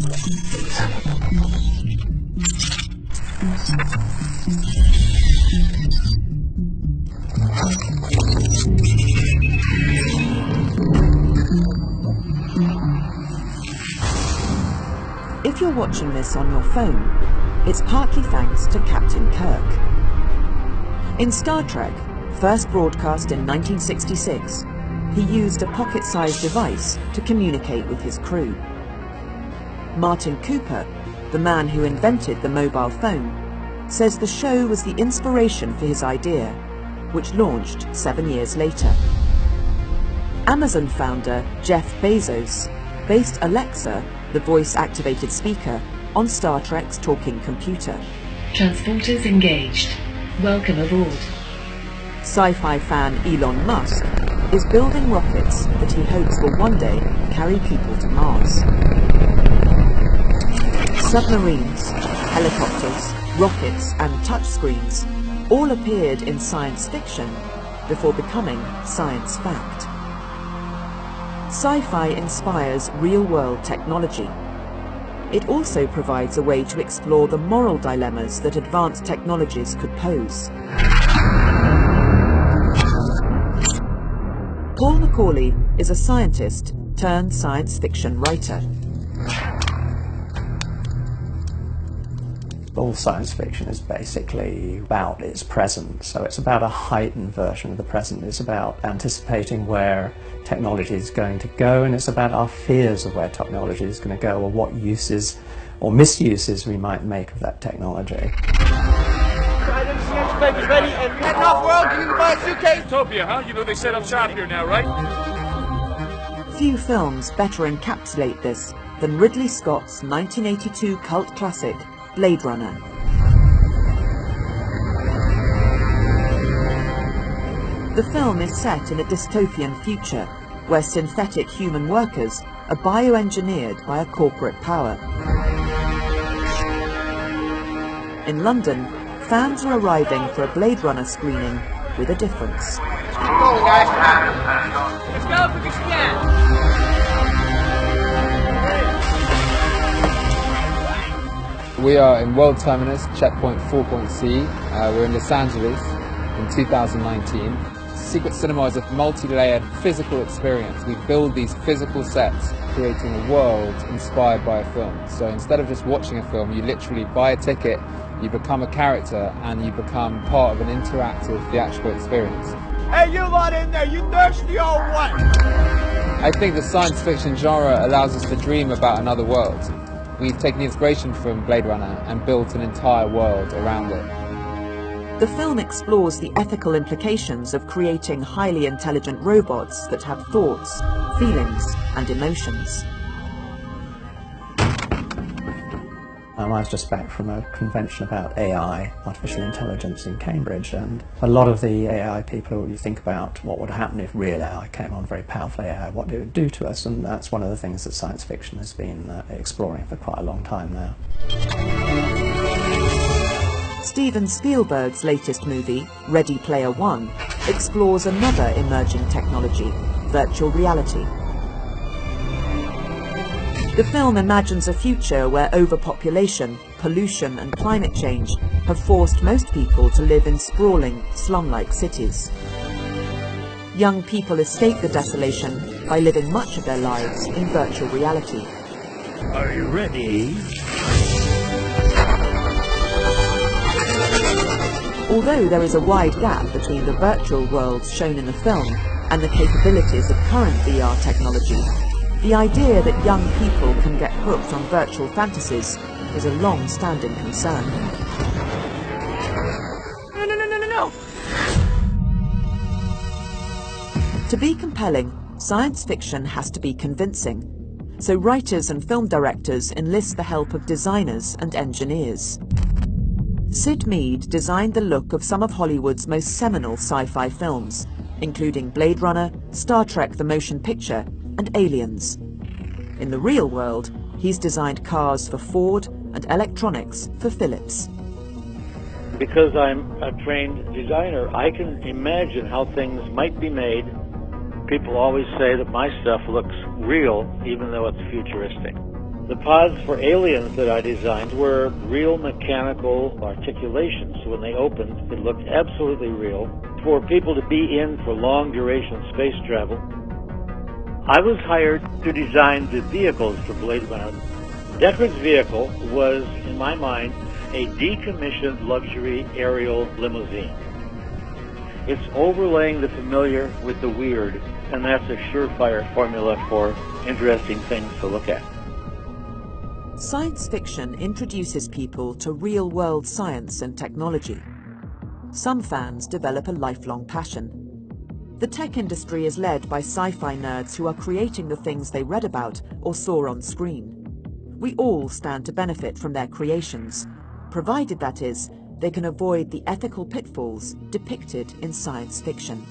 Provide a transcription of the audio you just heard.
If you're watching this on your phone, it's partly thanks to Captain Kirk. In Star Trek, first broadcast in 1966, he used a pocket-sized device to communicate with his crew. Martin Cooper, the man who invented the mobile phone, says the show was the inspiration for his idea, which launched 7 years later. Amazon founder Jeff Bezos based Alexa, the voice-activated speaker, on Star Trek's talking computer. Transporters engaged. Welcome aboard. Sci-fi fan Elon Musk is building rockets that he hopes will one day carry people to Mars. Submarines, helicopters, rockets and touchscreens all appeared in science fiction before becoming science fact. Sci-fi inspires real-world technology. It also provides a way to explore the moral dilemmas that advanced technologies could pose. Paul Macaulay is a scientist turned science fiction writer. All science fiction is basically about its present, so it's about a heightened version of the present. It's about anticipating where technology is going to go, and it's about our fears of where technology is going to go, or what uses or misuses we might make of that technology. Ready and heading off world, you need to buy a suitcase. Utopia, huh? You know they set up shop here now, right? Few films better encapsulate this than Ridley Scott's 1982 cult classic, Blade Runner. The film is set in a dystopian future where synthetic human workers are bioengineered by a corporate power. In London, fans are arriving for a Blade Runner screening with a difference. Come on, guys. Let's go for the scan. We are in World Terminus, Checkpoint 4.C. We're in Los Angeles in 2019. Secret Cinema is a multi-layered physical experience. We build these physical sets, creating a world inspired by a film. So instead of just watching a film, you literally buy a ticket, you become a character, and you become part of an interactive theatrical experience. Hey, you lot in there, you thirsty or what? I think the science fiction genre allows us to dream about another world. We've taken inspiration from Blade Runner and built an entire world around it. The film explores the ethical implications of creating highly intelligent robots that have thoughts, feelings, and emotions. I was just back from a convention about AI, artificial intelligence in Cambridge, and a lot of the AI people, you think about what would happen if real AI came on, very powerful AI, what it would do to us, and that's one of the things that science fiction has been exploring for quite a long time now. Steven Spielberg's latest movie, Ready Player One, explores another emerging technology, virtual reality. The film imagines a future where overpopulation, pollution and climate change have forced most people to live in sprawling, slum-like cities. Young people escape the desolation by living much of their lives in virtual reality. Are you ready? Although there is a wide gap between the virtual worlds shown in the film and the capabilities of current VR technology, the idea that young people can get hooked on virtual fantasies is a long-standing concern. No! To be compelling, science fiction has to be convincing, so writers and film directors enlist the help of designers and engineers. Sid Mead designed the look of some of Hollywood's most seminal sci-fi films, including Blade Runner, Star Trek the Motion Picture, and Aliens. In the real world, he's designed cars for Ford and electronics for Philips. Because I'm a trained designer, I can imagine how things might be made. People always say that my stuff looks real, even though it's futuristic. The pods for Aliens that I designed were real mechanical articulations. So when they opened, it looked absolutely real. For people to be in for long duration space travel, I was hired to design the vehicles for Blade Runner. Deckard's vehicle was, in my mind, a decommissioned luxury aerial limousine. It's overlaying the familiar with the weird, and that's a surefire formula for interesting things to look at. Science fiction introduces people to real-world science and technology. Some fans develop a lifelong passion. The tech industry is led by sci-fi nerds who are creating the things they read about or saw on screen. We all stand to benefit from their creations, provided, that is, they can avoid the ethical pitfalls depicted in science fiction.